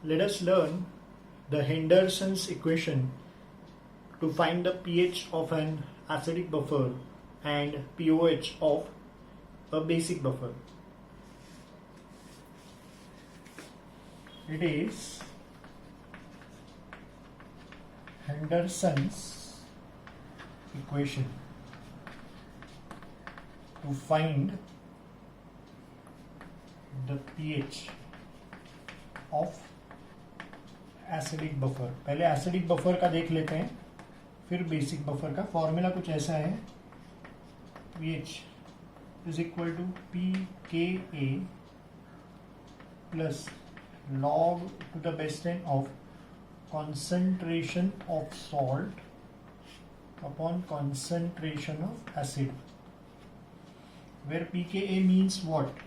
let us learn the Henderson's equation to find the pH of an acidic buffer and pOH of a basic buffer. It is Henderson's equation to find the pH of acidic buffer. पहले acidic buffer का देख लेते हैं, फिर basic buffer का. Formula कुछ ऐसा है, pH is equal to pKa plus log to the base 10 of concentration of salt upon concentration of acid, where pKa means what?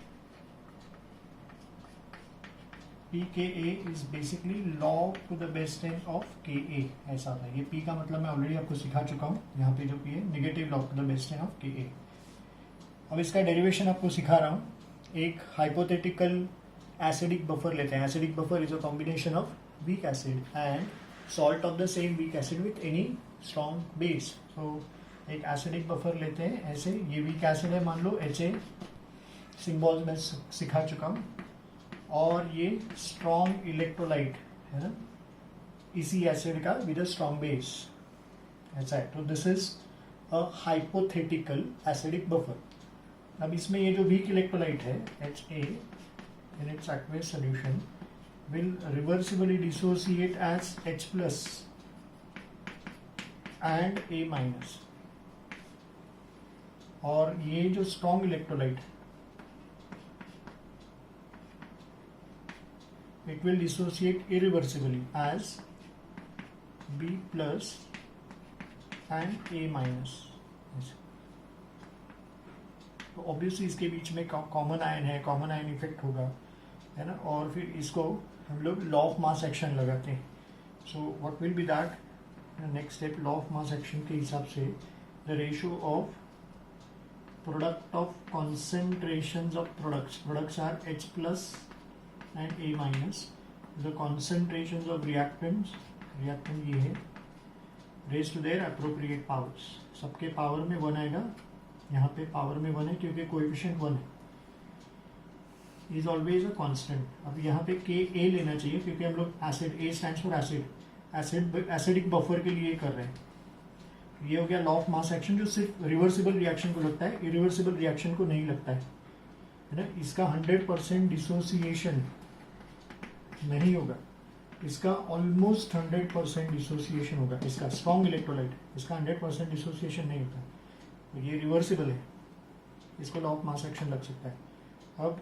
pKa is basically log to the base 10 of Ka. ऐसा होता है. ये P का मतलब मैं already आपको सिखा चुका हूँ. यहाँ पे जो P है negative log to the base 10 of Ka. अब इसका डेरिवेशन आपको सिखा रहा हूँ. एक हाइपोथेटिकल एसिडिक बफर लेते हैं. Acidic buffer is a combination of weak acid and salt of the same weak acid with any strong base. तो एक एसिडिक बफर लेते हैं ऐसे. ये वीक एसिड है, मान लो Ha, सिंबल्स में सिखा चुका हूँ, और ये स्ट्रॉन्ग इलेक्ट्रोलाइट है ना, इसी एसिड का विद अ स्ट्रॉन्ग बेस. ऐसा है. तो this is a hypothetical acidic buffer. अब इसमें ये जो वीक इलेक्ट्रोलाइट है Ha in its aqueous solution will reversibly dissociate as H plus and A minus. और ये जो strong electrolyte, it will dissociate irreversibly as B plus and A minus. तो obviously इसके बीच में कॉमन आयन है, common ion effect होगा, है ना. और फिर इसको हम लोग लॉ ऑफ मास एक्शन लगाते हैं. So what will be that next step? Law of mass action के हिसाब से the ratio of product of concentrations of products are H plus and A minus. The concentrations of reactant ये है, raised to their appropriate powers. सबके power में 1 आएगा. यहाँ पे पावर में 1 है क्योंकि कोएफिशिएंट 1 है. Is always a constant. अब यहाँ पे Ka लेना चाहिए क्योंकि हम लोग acid, A stands for acid, acidic buffer के लिए कर रहे हैं. ये हो गया लॉ ऑफ मास एक्शन, जो सिर्फ रिवर्सिबल रिएक्शन को लगता है, इरिवर्सिबल रिएक्शन को नहीं लगता है ना. इसका 100% डिसोसिएशन नहीं होगा, इसका ऑलमोस्ट 100% डिसोसिएशन होगा. इसका स्ट्रॉन्ग इलेक्ट्रोलाइट, इसका 100% डिसोसिएशन नहीं होता. तो ये रिवर्सिबल है, इसको लॉ ऑफ मास एक्शन लग सकता है. अब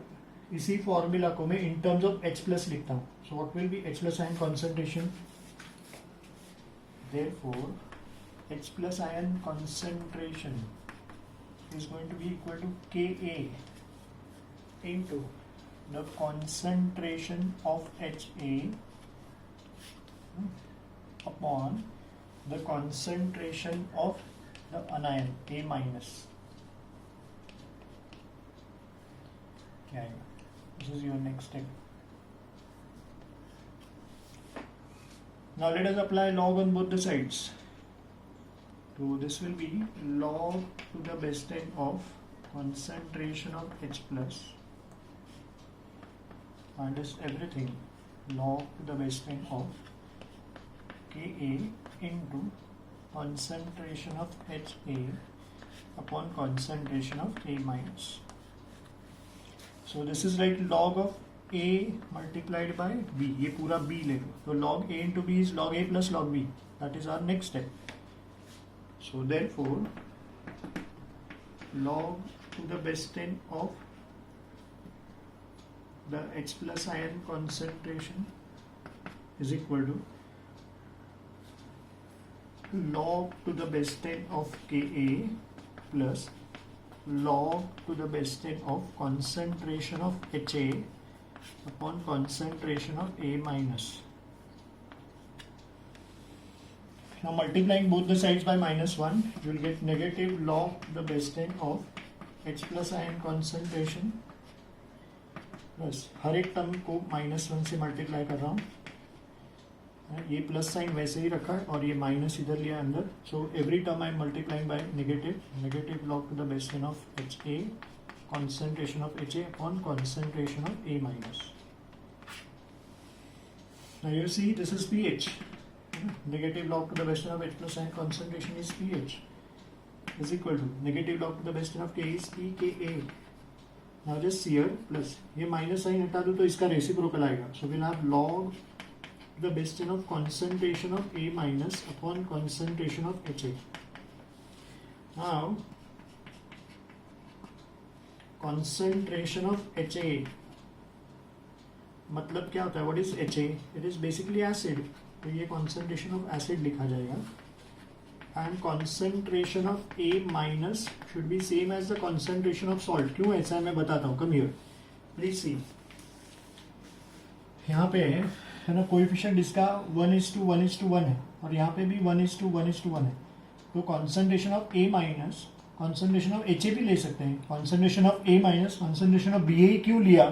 इसी फॉर्मूला को मैं in terms of H plus लिखता हूँ. सो what will B H plus ion concentration? Therefore H plus ion concentration is going to be equal to Ka into the concentration of Ha upon the concentration of the anion A minus. क्या आएगा? This is your next step. Now let us apply log on both the sides. So this will be log to the base 10 of concentration of H plus minus everything log to the base 10 of Ka into concentration of Ha upon concentration of A minus. So this is like log of A multiplied by B. ये पूरा B ले लो. तो log A into B is log A plus log B. That is our next step. So therefore log to the base 10 of the H plus ion concentration is equal to log to the base 10 of Ka plus log to the base 10 of concentration of Ha upon concentration of A minus. Now multiplying both the sides by -1, you will get negative log to the base 10 of H plus ion concentration plus हर एक term को -1 से multiply कर रहा हूँ ये plus sign वैसे ही रखा है और ये माइनस इधर लिया अंदर. So every term I am multiplying by negative log to the base 10 of H A concentration of HA upon concentration of A minus. Now you see this is pH. Negative log to the base 10 of H plus and concentration is pH is equal to negative log to the base 10 of K is pKa. Now just see here plus ये minus sign हटा दूँ तो इसका reciprocal आएगा. So we'll have log to the base 10 of concentration of A minus upon concentration of HA. Now concentration of HA मतलब क्या होता है? What is HA? It is basically acid. तो ये concentration of acid लिखा जाएगा. And concentration of A minus should be same as the concentration of salt. क्यों ऐसा है मैं बताता हूँ. Come here. Please see. यहाँ पे है ना कोएफिशिएंट इसका 1:1:1 है और यहाँ पे भी 1:1:1 है. तो concentration of A minus concentration of H A भी ले सकते हैं. Concentration of A minus concentration of B A क्यों लिया?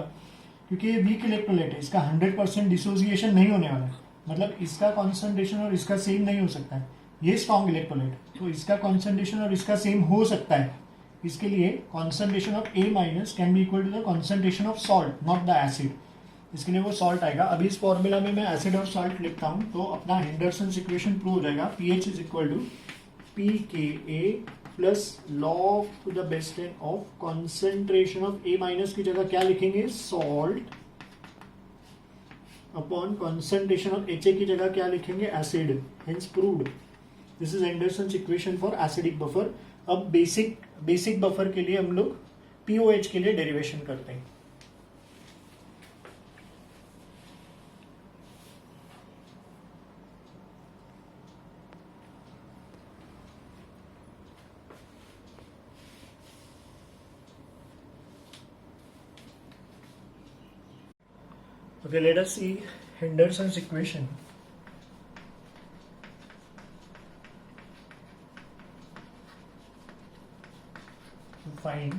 क्योंकि ये वीक इलेक्ट्रोलाइट है. इसका 100% डिसोसिएशन नहीं होने वाला है. मतलब इसका कॉन्सेंट्रेशन और इसका सेम नहीं हो सकता है. ये स्ट्रॉन्ग इलेक्ट्रोलाइट तो इसका कॉन्सेंट्रेशन और इसका सेम हो सकता है. इसके लिए concentration of A minus can be equal to the concentration of salt not the acid. इसके लिए वो सॉल्ट आएगा. अभी इस फॉर्मूला में मैं एसिड और सॉल्ट लिखता हूँ तो अपना हेंडरसन इक्वेशन प्रूव हो जाएगा. PH is equal to p K a plus log to the base 10 of concentration of A minus की जगह क्या लिखेंगे? Salt upon concentration of H A की जगह क्या लिखेंगे? Acid. Hence proved. This is Henderson's equation for acidic buffer. अब basic buffer के लिए हम लोग पीओएच के लिए डेरिवेशन करते हैं. Okay, let us see Henderson's equation. To find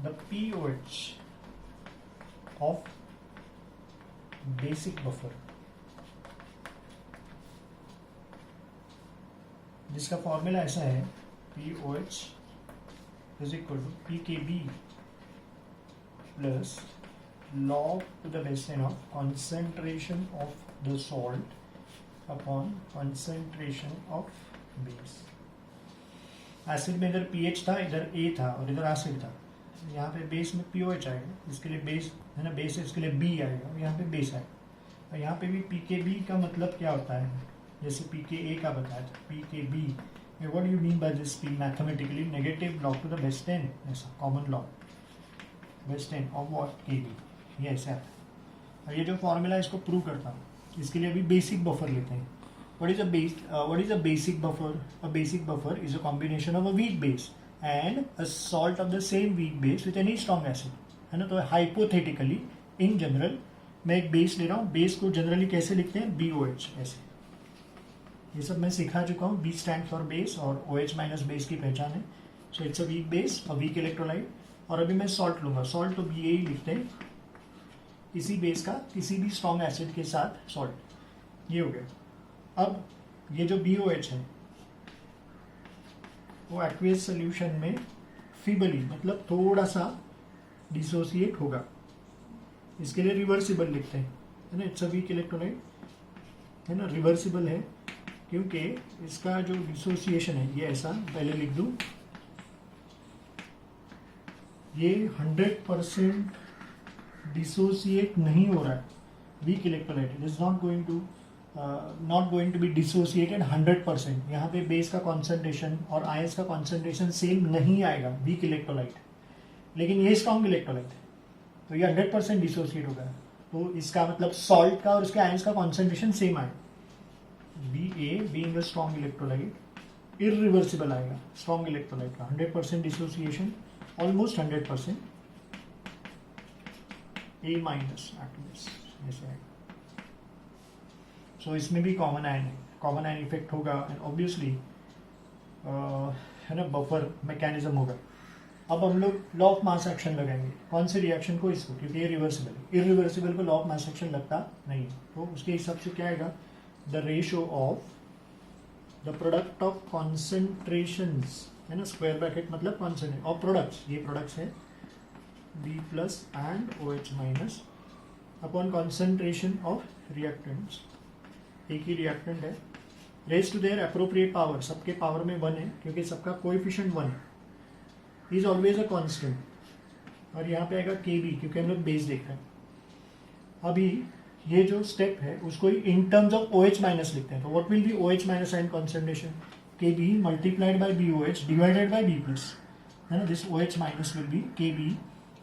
the pOH of basic buffer. जिसका फॉर्मूला ऐसा है pOH is equal to pKb plus log to the base 10 of concentration of the salt upon concentration of base. Acid में इधर pH था, इधर A था और इधर एसिड था. यहाँ पे बेस में pOH आएगा. इसके लिए बेस है ना, बेस है इसके लिए B आएगा. यहाँ पे बेस आएगा. और यहाँ पे भी pKb का मतलब क्या होता है? जैसे pKa का बताया था. pKb what do you mean by this P mathematically? Negative log to the base 10 ऐसा common log base 10 of what? Kb. ये ऐसा है. और ये जो फॉर्मूला इसको प्रूव करता हूँ. इसके लिए अभी बेसिक बफर लेते हैं. What is a basic buffer? A basic buffer is a combination of a week base and a salt of the same weak base with any strong acid. है ना. तो हाइपोथेटिकली इन जनरल मैं एक base ले रहा हूँ. Base को generally कैसे लिखते हैं? BOH ऐसे. ये सब मैं सिखा चुका हूँ. B स्टैंड फॉर बेस और OH माइनस बेस की पहचान है. So it's a weak base, a weak electrolyte. और अभी मैं सॉल्ट लूंगा. सॉल्ट तो BA ही लिखते हैं. किसी बेस का किसी भी स्ट्रॉन्ग एसिड के साथ सॉल्ट. ये हो गया. अब ये जो BOH है वो एक्वियस सोल्यूशन में फीबली मतलब थोड़ा सा डिसोसिएट होगा. इसके लिए रिवर्सिबल लिखते हैं. है ना. It's a weak electrolyte. है ना. रिवर्सिबल है क्योंकि इसका जो डिसोसिएशन है ये ऐसा पहले लिख दूं. ये 100% डिसोसिएट नहीं हो रहा है. Weak electrolyte it is not going to be dissociated 100%. यहाँ पे बेस का कॉन्सेंट्रेशन और आयंस का कॉन्सेंट्रेशन सेम नहीं आएगा वीक इलेक्ट्रोलाइट. लेकिन ये स्ट्रॉन्ग इलेक्ट्रोलाइट है तो ये 100% डिसोसिएट होगा. तो इसका मतलब सॉल्ट का और उसके आयंस का कॉन्सेंट्रेशन सेम आएगा. BA being a strong electrolyte irreversible आएगा. स्ट्रॉन्ग इलेक्ट्रोलाइट का 100% डिसोसिएशन, ऑलमोस्ट 100%. A माइनस ऐसे आएगा. सो इसमें भी कॉमन आयन इफेक्ट होगा. एंड ऑब्वियसली है ना बफर मैकेनिज्म होगा. अब हम लोग लॉ ऑफ मास एक्शन लगाएंगे। कौन से रिएक्शन को? इसको, क्योंकि ये रिवर्सिबल है। इरिवर्सिबल को लॉ ऑफ मास एक्शन लगता नहीं है, तो उसके हिसाब से क्या आएगा? The ratio of the product of concentrations, है ना, स्क्वायर ब्रैकेट मतलब कॉन्सेंट्रेट ऑफ प्रोडक्ट्स, ये प्रोडक्ट्स है B plus and OH minus upon concentration of reactants, एक ही रिएक्टेंट है, raise to their appropriate power, सबके पावर में 1 है क्योंकि सबका कोएफिशिएंट 1 है, इज ऑलवेज अ कांस्टेंट, और यहाँ पे आएगा KB क्योंकि हम लोग बेस देख रहे हैं। अभी ये जो स्टेप है उसको in terms of OH minus लिखते हैं, तो what will B OH minus and concentration? KB multiplied by BOH divided by B plus, है ना, this OH minus will be KB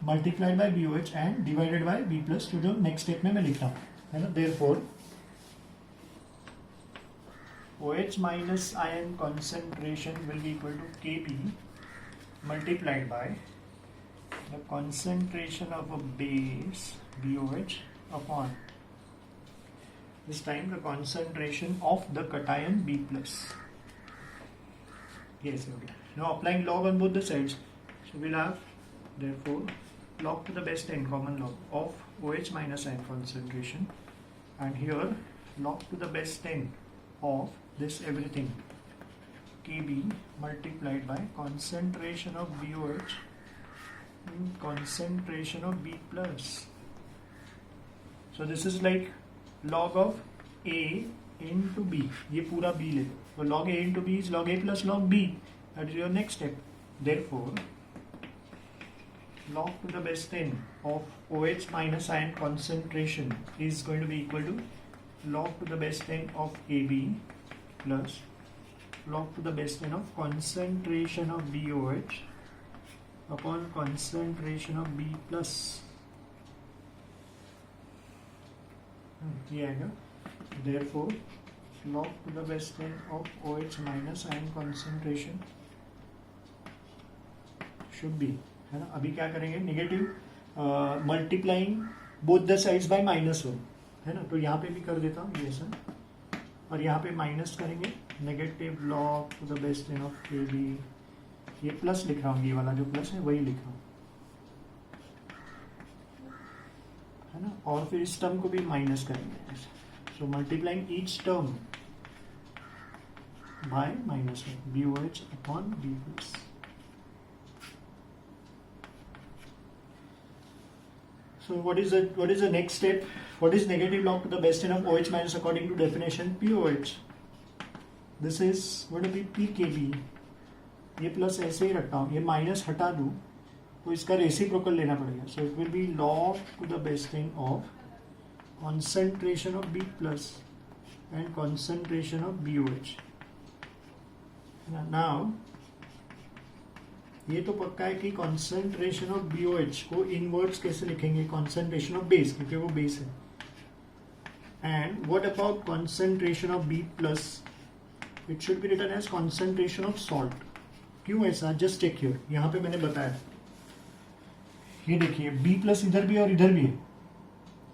multiplied by BOH and divided by B plus, तो जो next step में मैं लिख रहा हूँ, है ना, therefore OH minus ion concentration will be equal to Kb multiplied by the concentration of a base BOH upon this time the concentration of the cation B plus. Yes, okay. Now applying log on both the sides, so we'll have therefore log to the best n, common log of OH minus ion concentration, and here log to the best n of this everything Kb multiplied by concentration of BOH and concentration of B plus. So this is like log of A into B, ये पूरा B ले लो, तो log A into B is log A plus log B, that is your next step. Therefore log to the best n of OH minus ion concentration is going to be equal to log to the best n of AB plus log to the best n of concentration of BOH upon concentration of B plus, ये आएगा। Therefore log to the best n of OH minus ion concentration should be, है ना, अभी क्या करेंगे, negative multiplying both the sides by -1, है ना, तो यहाँ पे भी कर देता हूँ ये सब, और यहाँ पे माइनस करेंगे, negative log to the best n of KB, ये प्लस लिख रहा हूँ, ये वाला जो प्लस है वही लिख रहा हूँ, है ना, और फिर इस टर्म को भी माइनस करेंगे, so multiplying each term by -1, BOH upon B plus. So what is the next step? What is negative log to the best n of OH minus according to definition? POH. This is going to be PKB. ये plus ऐसे ही रखता हूँ, ये minus हटा दूँ तो इसका reciprocal लेना पड़ेगा, so it will be log to the best n of concentration of B plus and concentration of BOH. Now ये तो पक्का है कि कॉन्सेंट्रेशन ऑफ BOH को इनवर्ट्स कैसे लिखेंगे, कॉन्सेंट्रेशन ऑफ बेस, क्योंकि वो बेस है, and what about concentration of B plus? It should be written as concentration of salt. क्यों ऐसा? जस्ट चेक हियर, यहाँ पे मैंने बताया, ये देखिए B प्लस इधर भी और इधर भी है,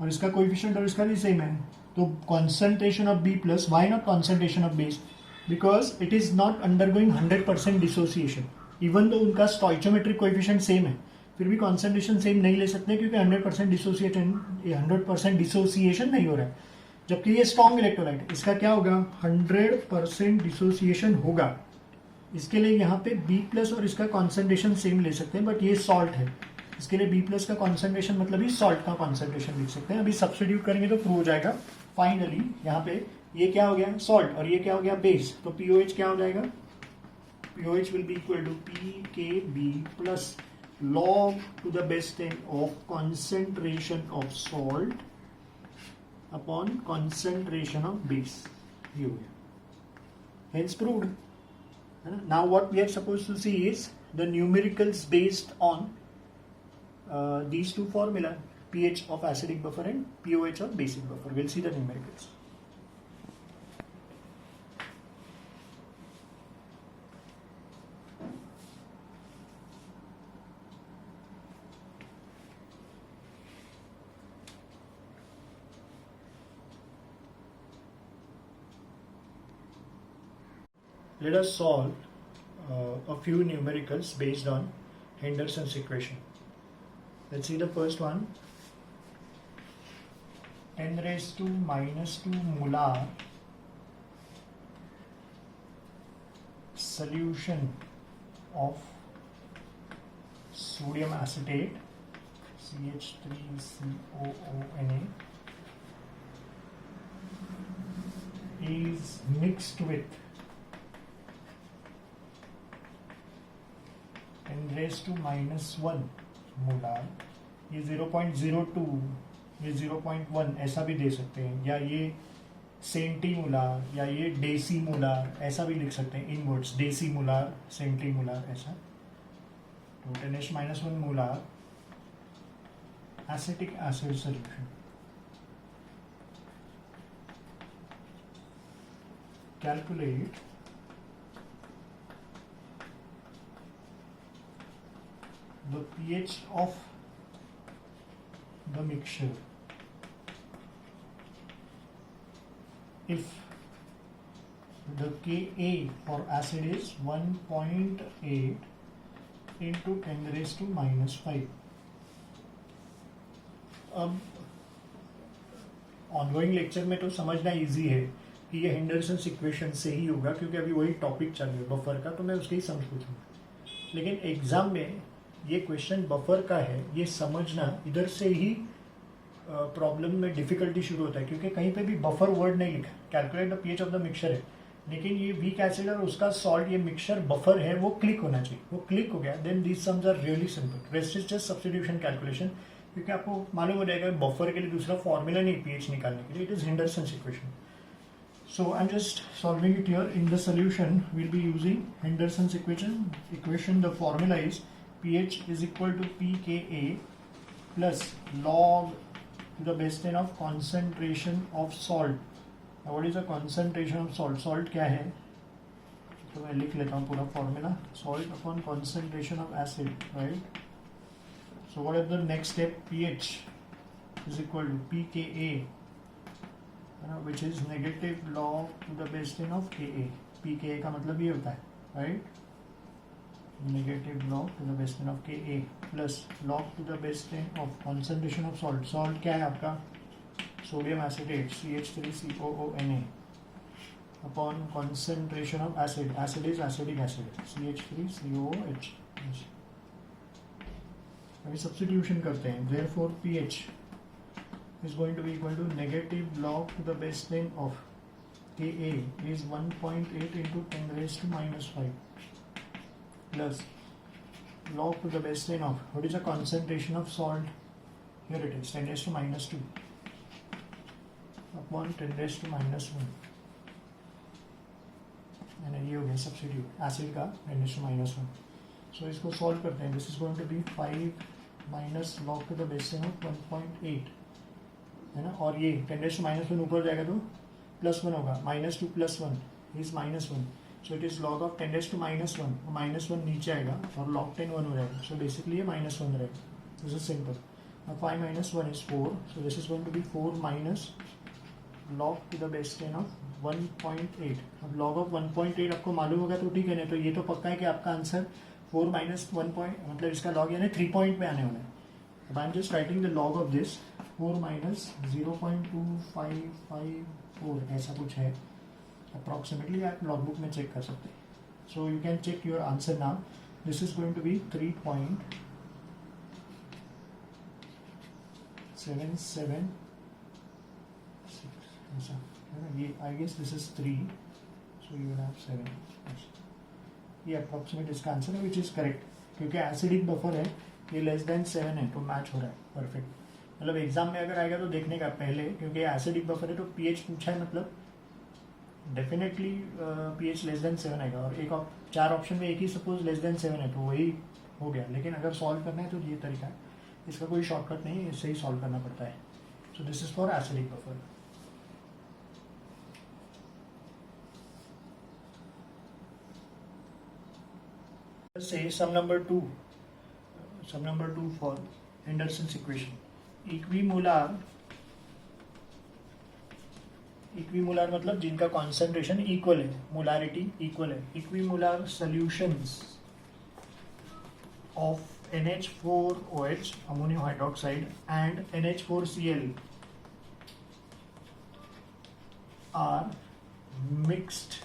और इसका कोएफिशिएंट और इसका भी सेम है, तो concentration of B plus, why not concentration of base? Because it is not undergoing 100% dissociation, even तो उनका स्टोइचोमेट्रिक कोएफिशिएंट सेम है, फिर भी कॉन्सेंट्रेशन सेम नहीं ले सकते क्योंकि 100% डिसोसिएशन नहीं हो रहा है, जबकि ये स्ट्रॉन्ग इलेक्ट्रोलाइट है, इसका क्या होगा, 100% डिसोसिएशन होगा। इसके लिए यहाँ पे B प्लस और इसका कॉन्सेंट्रेशन सेम ले सकते हैं, बट ये सॉल्ट है, इसके लिए B प्लस का कॉन्सेंट्रेशन मतलब ही सॉल्ट का कॉन्सेंट्रेशन लिख सकते हैं। अभी सब्स्टिट्यूट करेंगे तो प्रूव हो जाएगा। फाइनली यहाँ पे ये क्या हो गया, सॉल्ट, और ये क्या हो गया, बेस, तो POH क्या हो जाएगा, POH will be equal to PKB plus log to the best n of concentration of salt upon concentration of base. ये हो गया, hence proved. Now what we are supposed to see is the numericals based on these two formula, pH of acidic buffer and POH of basic buffer. We'll see the numericals. Let us solve a few numericals based on Henderson's equation. Let's see the first one. 10 raised to minus 2 molar solution of sodium acetate CH3COONA is mixed with 10 raised to minus 1 molar. ये 0.02 ये 0.1 ऐसा भी दे सकते हैं, या ये सेंटीमोलार या ये डेसीमोलार ऐसा भी लिख सकते हैं इन वर्ड्स, डेसीमोलार सेंटीमोलार ऐसा. तो 10 minus 1 molar acetic acid solution. Calculate the pH of the mixture if the Ka for acid is 1.8 into 10 raised to minus 5. अब ऑनगोइंग लेक्चर में तो समझना इजी है कि ये हेंडरसन्स इक्वेशन से ही होगा, क्योंकि अभी वही टॉपिक चल रहा है बफर का, तो मैं उसके ही समझ पूछूंगा. लेकिन एग्जाम में ये क्वेश्चन बफर का है, ये समझना इधर से ही प्रॉब्लम में डिफिकल्टी शुरू होता है, क्योंकि कहीं पे भी बफर वर्ड नहीं लिखा. Calculate the pH of the mixture है, लेकिन ये वीक एसिड और उसका सॉल्ट, ये मिक्सचर बफर है, वो क्लिक होना चाहिए. वो क्लिक हो गया, then these sums are really simple. Rest is just substitution calculation, क्योंकि आपको मालूम हो जाएगा बफर के लिए दूसरा फॉर्मूला नहीं पीएच निकालने के लिए, it is Henderson's equation. So I'm just solving it here. In the solution, we'll be using Henderson's equation. The formula is pH is equal to pKa plus log to the base 10 of concentration of salt. Now what is the concentration of salt? Salt क्या है? तो मैं लिख लेता हूँ पूरा formula. Salt upon concentration of acid, right? So what is the next step? pH is equal to pKa. Which is negative log to the base 10 of Ka. pKa का मतलब ये होता है, right? Negative log to the base 10 of Ka plus log to the base 10 of concentration of salt. Salt क्या है आपका? Sodium acetate CH3COONA upon concentration of acid. Acid is acetic acid CH3COOH. अभी substitution करते हैं. Therefore pH is going to be equal to negative log to the base 10 of Ka is 1.8 into 10 raised to minus 5 plus log to the base 10 of, what is the concentration of salt? Here it is 10 raised to minus 2 upon 10 raised to minus 1. and ये हो गया substitute acid का 10 raised to minus 1. so इसको solve करते हैं. This is going to be 5 minus log to the base 10 of 1.8 है ना, और ये 10 raised to minus 1 ऊपर जाएगा तो प्लस 1 होगा, minus 2 plus 1 is minus 1. so it is log of 10 raised to minus 1. minus 1 नीचे आएगा और log 10 1 हो जाएगा. so basically ये minus 1 रहेगा. this is simple. now 5 minus 1 is 4. so this is going to be 4 minus log to the base 10 of 1.8. अब log of 1.8 आपको मालूम होगा तो ठीक है, नहीं तो ये तो पक्का है कि आपका आंसर 4 minus 1 point, मतलब इसका log यानी 3 point पे आने वाला है. अब I am just writing the log of this. 4 minus 0.2554 ऐसा कुछ है अप्रॉक्सीमेटली. आप लॉग बुक में चेक कर सकते हैं. So you can check your answer now. This is going to be 3.776 ऐसा है ना. ये I guess this is 3, so you have 7. ये अप्रॉक्सीमेट इसका आंसर है, विच इज करेक्ट, क्योंकि एसिडिक बफर है, ये लेस देन 7 है तो मैच हो रहा है परफेक्ट. मतलब एग्जाम में अगर आएगा तो देखने का पहले, क्योंकि एसिडिक बफर है तो पीएच पूछा है, मतलब डेफिनेटली पीएच लेस देन 7 आएगा. और एक 4 ऑप्शन में एक ही सपोज लेस देन 7 है तो वही हो गया. लेकिन अगर सॉल्व करना है तो ये तरीका है, इसका कोई शॉर्टकट नहीं है, इससे ही सॉल्व करना पड़ता है. So this is for acidic buffer. Say sum number 2 for Henderson's equation. इक्विमोलार मतलब जिनका कॉन्सेंट्रेशन इक्वल है, मोलारिटी इक्वल है. इक्विमोलार solutions of NH4OH, ammonium hydroxide, and NH4Cl are mixed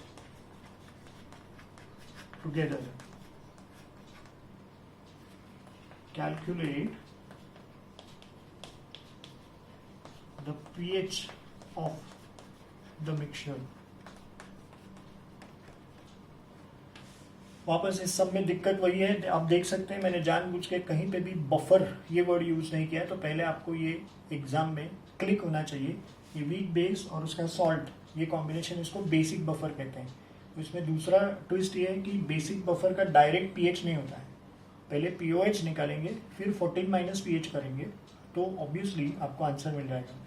together. Calculate the pH of the mixture. वापस इस सब में दिक्कत वही है, आप देख सकते हैं मैंने जानबूझ के कहीं पे भी बफर ये वर्ड यूज नहीं किया है, तो पहले आपको ये एग्जाम में क्लिक होना चाहिए। ये वीक बेस और उसका सॉल्ट, ये कॉम्बिनेशन, इसको बेसिक बफर कहते हैं। तो इसमें दूसरा ट्विस्ट ये है कि बेसिक बफर का डायरेक्ट पीएच नहीं होता है, पहले पीओएच निकालेंगे फिर 14 माइनस पीएच करेंगे, तो ऑब्वियसली आपको आंसर मिल जाएगा।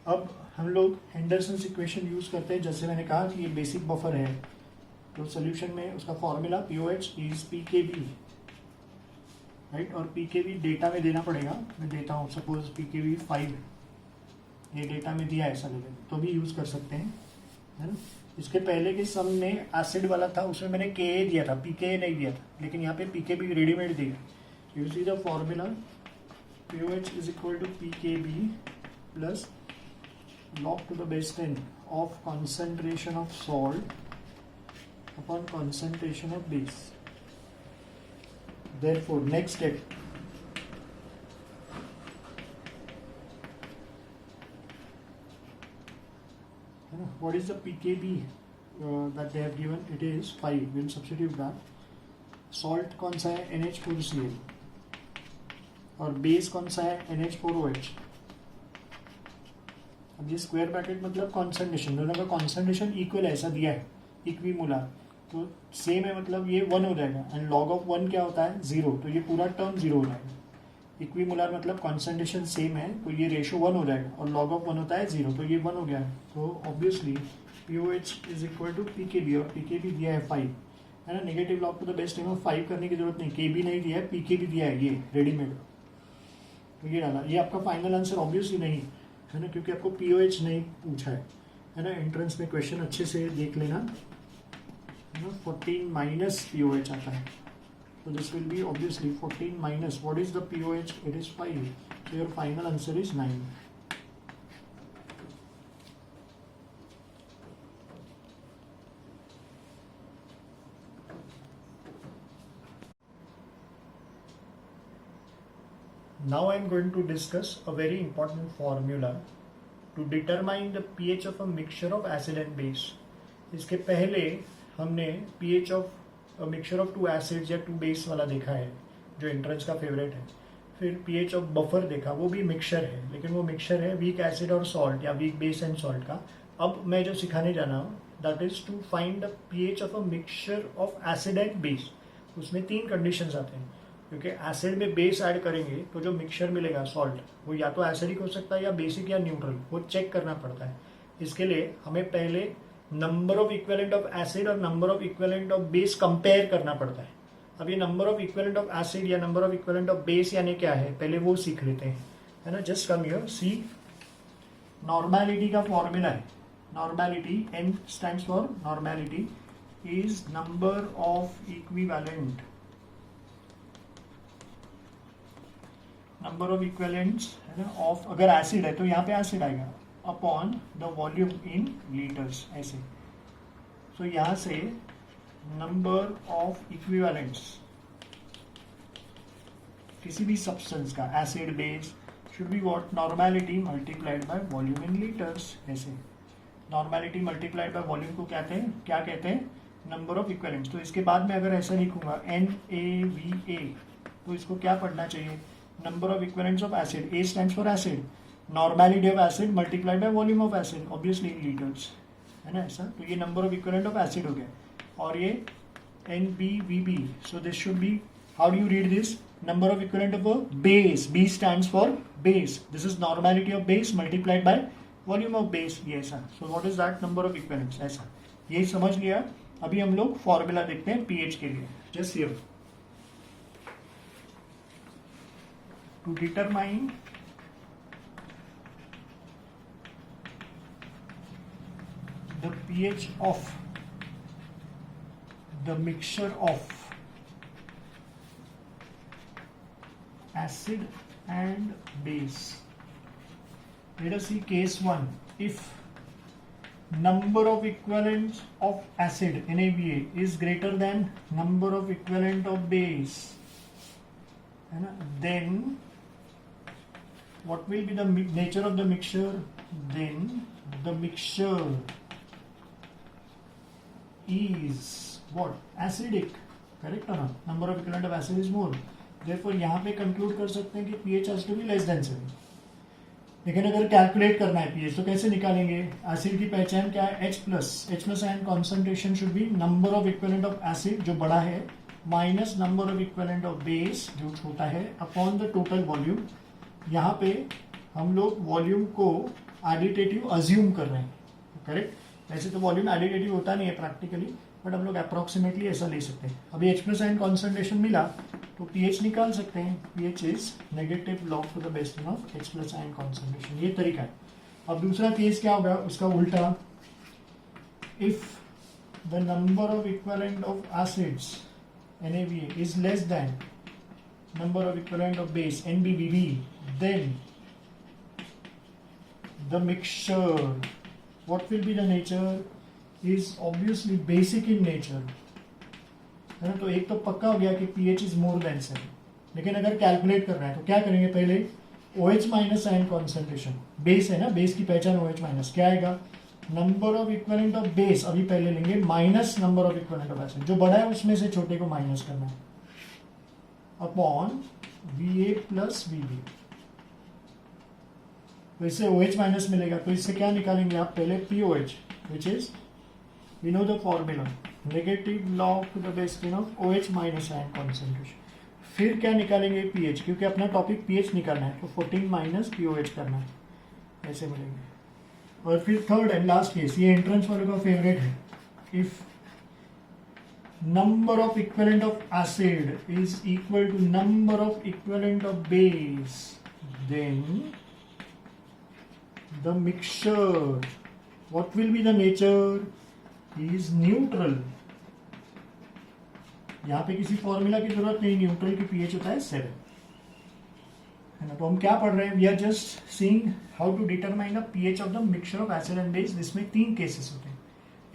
अब हम लोग हेंडरसन्स इक्वेशन यूज करते हैं, जैसे मैंने कहा कि ये बेसिक बफर है, तो सोल्यूशन में उसका formula pOH is pKb, right. और पीकेबी डेटा में देना पड़ेगा, मैं देता हूँ, सपोज पीकेबी 5 ये डेटा में दिया है ऐसा लेवल, तो भी यूज कर सकते हैं, है ना। इसके पहले के सम में एसिड वाला था, उसमें मैंने के दिया था, पीके नहीं दिया था, लेकिन यहाँ पे पीकेबी रेडीमेड दिया। You see the formula pOH is equal to pKb plus log to the base 10 of concentration of salt upon concentration of base. Therefore, next step, what is the pKb that they have given? It is 5. We'll substitute that. Salt कौन सा है? NH4Cl, और base कौन सा है? NH4OH। अब ये square bracket मतलब कॉन्सेंट्रेशन, दोनों का कॉन्सेंट्रेशन इक्वल है ऐसा दिया है, इक्विमोलर, तो सेम है, मतलब ये 1 हो जाएगा, एंड लॉग ऑफ 1 क्या होता है? 0, तो ये पूरा टर्म 0 हो जाएगा। इक्विमोलर मतलब कॉन्सेंट्रेशन सेम है, तो ये रेशो 1 हो जाएगा, और लॉग ऑफ 1 होता है 0, तो ये 1 हो गया है। तो obviously pOH is equal to pKb, और पीकेबी दिया है 5, है ना। Negative log to the base 10 में 5 करने की जरूरत नहीं, केबी नहीं दिया है, पीकेबी दिया है, ये रेडीमेड, तो ये डाला। ये आपका फाइनल आंसर ऑब्वियसली नहीं है ना, क्योंकि आपको पीओएच नहीं पूछा है ना। एंट्रेंस में क्वेश्चन अच्छे से देख लेना, 14 माइनस पीओएच आता है, so this will be obviously 14 minus what is the pOH? It is 5, so your final answer is 9. Now I am going to discuss a very important formula to determine the pH of a mixture of acid and base. इसके पहले हमने pH of a mixture of 2 acids या 2 base वाला देखा है, जो entrance का favourite है। फिर pH of buffer देखा, वो भी मिक्सचर है, लेकिन वो मिक्सचर है वीक एसिड और सॉल्ट या वीक बेस एंड सॉल्ट का। अब मैं जो सिखाने जाना हूँ that is to find the pH of a mixture of acid and base. उसमें 3 कंडीशंस आते हैं, क्योंकि एसिड में बेस ऐड करेंगे तो जो मिक्सचर मिलेगा सॉल्ट, वो या तो एसिडिक हो सकता है या बेसिक या न्यूट्रल, वो चेक करना पड़ता है। इसके लिए हमें पहले number of equivalent of acid और number of equivalent of base compare करना पड़ता है। अब ये number of equivalent of acid या number of equivalent of base यानी क्या है, पहले वो सीख लेते हैं, है ना। Just come here, see normality का फॉर्मूला है। Normality, N stands for normality, is number of equivalent, number of equivalents, है ना, ऑफ, अगर एसिड है तो यहाँ पे एसिड आएगा, upon the volume in litres, ऐसे। सो यहाँ से नंबर ऑफ इक्विवेलेंट्स किसी भी सब्सटेंस का, acid base, should be what? Normality multiplied by volume in litres, ऐसे। नॉर्मेलिटी मल्टीप्लाइड बाय वॉल्यूम को क्या कहते हैं? Number of equivalents. तो इसके बाद में अगर ऐसा लिखूंगा NaVA, तो इसको क्या पढ़ना चाहिए? Number of equivalents of acid, A stands for acid, normality of acid multiplied by volume of acid, obviously in litres, है ना, ऐसा। तो ये number of equivalent of acid हो गया, और ये NbVb, so this should be, how do you read this? Number of equivalent of a base, B stands for base, this is normality of base multiplied by volume of base, ये ऐसा। So what is that? Number of equivalents, ऐसा। यही समझ लिया। अभी हम लोग formula देखते हैं पीएच के लिए। Just here, to determine the pH of the mixture of acid and base. Let us see case 1. If number of equivalents of acid NaBA is greater than number of equivalent of base, then what will be the nature of the mixture? Then the mixture is what? Acidic. Correct or not? Number of equivalent of acid is more. Therefore यहाँ पे conclude कर सकते हैं कि pH has to be less than 7. लेकिन अगर calculate करना है pH तो कैसे निकालेंगे? एसिड की पहचान क्या है? H+ ion concentration should be number of equivalent of acid जो बड़ा है minus number of equivalent of base जो छोटा है अपॉन द टोटल वॉल्यूम. यहाँ पे हम लोग वॉल्यूम को एडिटेटिव अज्यूम कर रहे हैं. करेक्ट. वैसे तो वॉल्यूम एडिटेटिव होता नहीं है प्रैक्टिकली, बट हम लोग अप्रोक्सीमेटली ऐसा ले सकते हैं. अभी H+ आयन कॉन्सेंट्रेशन मिला तो pH निकाल सकते हैं. pH is negative log to the base 10 of H+ ion concentration. ये तरीका है. अब दूसरा केस क्या होगा? उसका उल्टा. If the number of equivalent of acids NaBA is less than number of equivalent of base NBBB, then the mixture, what will be the nature? Is obviously basic in nature. है ना. तो एक तो पक्का हो गया कि pH is more than 7. लेकिन अगर कैलकुलेट करना है तो क्या करेंगे? पहले OH- आयन कॉन्सेंट्रेशन, बेस है ना, बेस की पहचान OH-, क्या आएगा? Number of equivalent of base अभी पहले लेंगे minus number of equivalent of acid. जो बड़ा है उसमें से छोटे को माइनस करना है अपॉन Va प्लस Vb. तो इससे OH- मिलेगा. तो इससे क्या निकालेंगे आप? पहले POH which is we know the formula, negative log to the base 10 of OH- ion concentration. फिर क्या निकालेंगे? pH, क्योंकि अपना टॉपिक pH निकालना है तो 14 माइनस POH करना है. ऐसे मिलेंगे. और फिर थर्ड एंड लास्ट केस, ये एंट्रेंस वाले का फेवरेट है. If number of equivalent of acid is equal to number of equivalent of base, then the mixture, what will be the nature? is neutral. यहां पे किसी फॉर्मूला की जरूरत नहीं. न्यूट्रल की pH होता है 7, है ना. तो हम क्या पढ़ रहे हैं? We are just seeing how to determine the pH of the mixture of acid and base. जिसमें 3 केसेस होते हैं.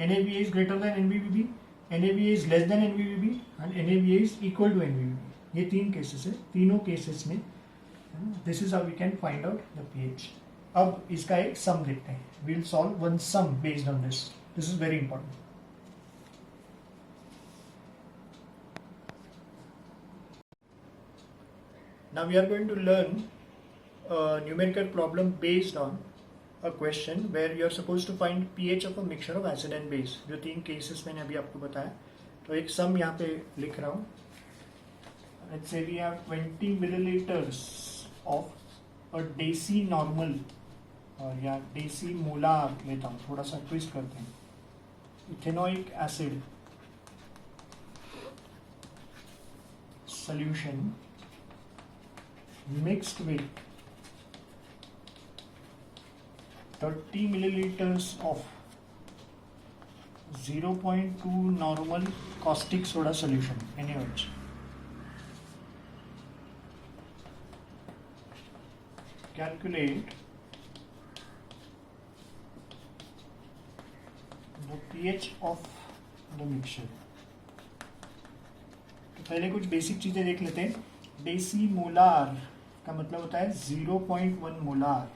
NaBA is greater than NBBB, NaBA is less than NBBB and NaBA is equal to NBBB. ये 3 cases है. तीनों cases में this is how we can find out the pH. अब इसका एक सम देखते हैं. We will solve one sum based on this. This is very important. Now we are going to learn a numerical problem based on a question where you are supposed to find pH of a mixture of acid and base. जो 3 cases मैंने अभी आपको बताया. तो एक सम यहाँ पे लिख रहा हूँ. Let's say we have 20 milliliters of a deci normal, और या deci मोलार लेता हूँ. थोड़ा सा ट्विस्ट करते हैं. Ethanoic acid solution mixed with 30 milliliters of 0.2 normal caustic soda solution NaOH. Calculate the pH of the mixture. तो पहले कुछ बेसिक चीजें देख लेते हैं. डेसी मोलार का मतलब होता है 0.1 molar.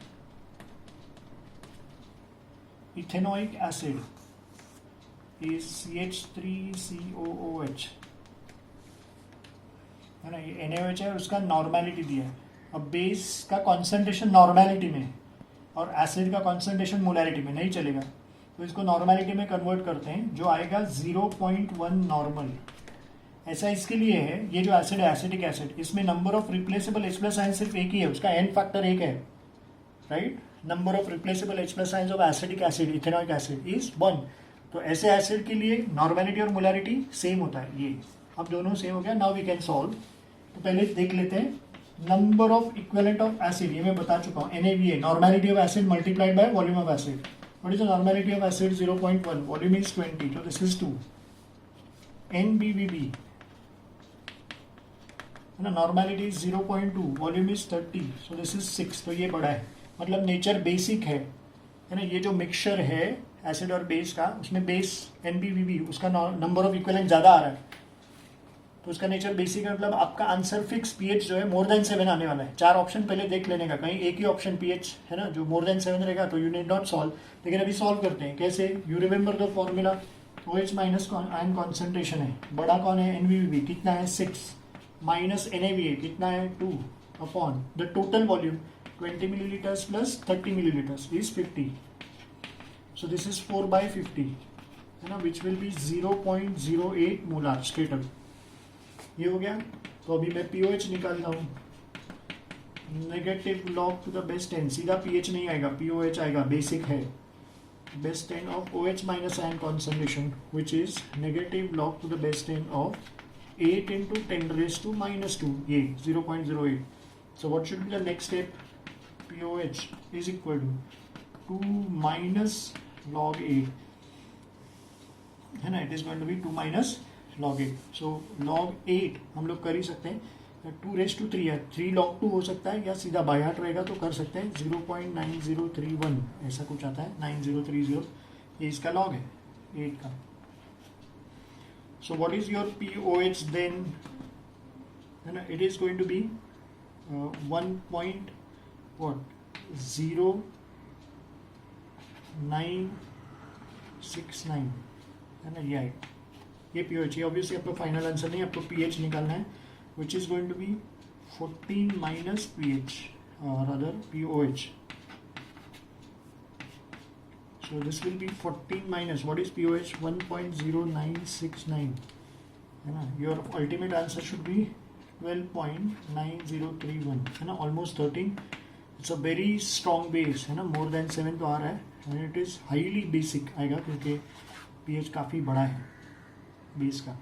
Ethanoic acid is CH3COOH, है ना. ये NaOH है, उसका नॉर्मेलिटी दिया है. अब बेस का कॉन्सेंट्रेशन नॉर्मेलिटी में और एसिड का कॉन्सेंट्रेशन मोलैरिटी में नहीं चलेगा. तो इसको नॉर्मेलिटी में कन्वर्ट करते हैं, जो आएगा 0.1 नॉर्मल. ऐसा इसके लिए है, ये जो एसिड है एसिटिक एसिड, इसमें number of replaceable H+ ion सिर्फ एक ही है. उसका n फैक्टर 1 है, right. Number of replaceable H+ ion of acetic acid ethanoic acid is 1. तो ऐसे एसिड के लिए नॉर्मेलिटी और मोलैरिटी सेम होता है. ये अब दोनों सेम हो गया. Now we can solve. तो पहले देख लेते हैं number of equivalent of acid. ये मैं बता चुका हूँ. NaBA normality of acid multiplied by volume of acid. What is the normality of acid? 0.1. Volume is 20. So this is 2. NBBB है ना. Normality is 0.2, volume is 30, so this is 6. तो ये बड़ा है, मतलब नेचर बेसिक है ना. ये जो मिक्सचर है एसिड और बेस का, उसमें बेस NbVb उसका नंबर ऑफ इक्विवेलेंट ज़्यादा आ रहा है, तो उसका नेचर बेसिक है. मतलब आपका आंसर फिक्स pH जो है मोर देन 7 आने वाला है. 4 ऑप्शन पहले देख लेने का, कहीं एक ही ऑप्शन pH है ना जो मोर देन 7 रहेगा तो यू नीड नॉट सॉल्व. लेकिन अभी सॉल्व करते हैं. कैसे? You remember the formula. OH minus ion concentration है, बड़ा कौन है? NbVb. कितना है? 6 माइनस NaVa कितना है? 2 upon the total volume 20 millilitres plus 30 millilitres is 50. So this is 4/50 है ना, which will be 0.08 molar straight up. ये हो गया. तो अभी मैं POH निकालता हूँ. Negative log to the base 10, सीधा pH नहीं आएगा, POH आएगा, बेसिक है. Base 10 of OH minus ion concentration which is negative log to the base 10 of 8 into 10 raised to minus 2, ये 0.08. So what should be the next step? POH is equal to 2 minus log 8 है ना. It is going to be 2 minus log 8. So log 8 हम लोग कर ही सकते हैं. 2 raised to 3 है, 3 log 2 हो सकता है, या सीधा बाय हार्ट रहेगा तो कर सकते हैं. 0.9031 ऐसा कुछ आता है, 9030. ये इसका log है 8 का. So what is your POH then? It is going to be 1.0969 है ना. ये POH. ये ऑब्वियसली आपका फाइनल आंसर नहीं, आपको pH निकालना है, which is going to be 14 minus pH or rather POH. So this will be 14 minus, what is POH? 1.0969 है ना. Your ultimate answer should be 12.9031 है ना, almost 13. It's a very strong base है ना, more than 7 तो आ रहा है, and it is highly basic आएगा क्योंकि pH काफ़ी बड़ा है बेस का.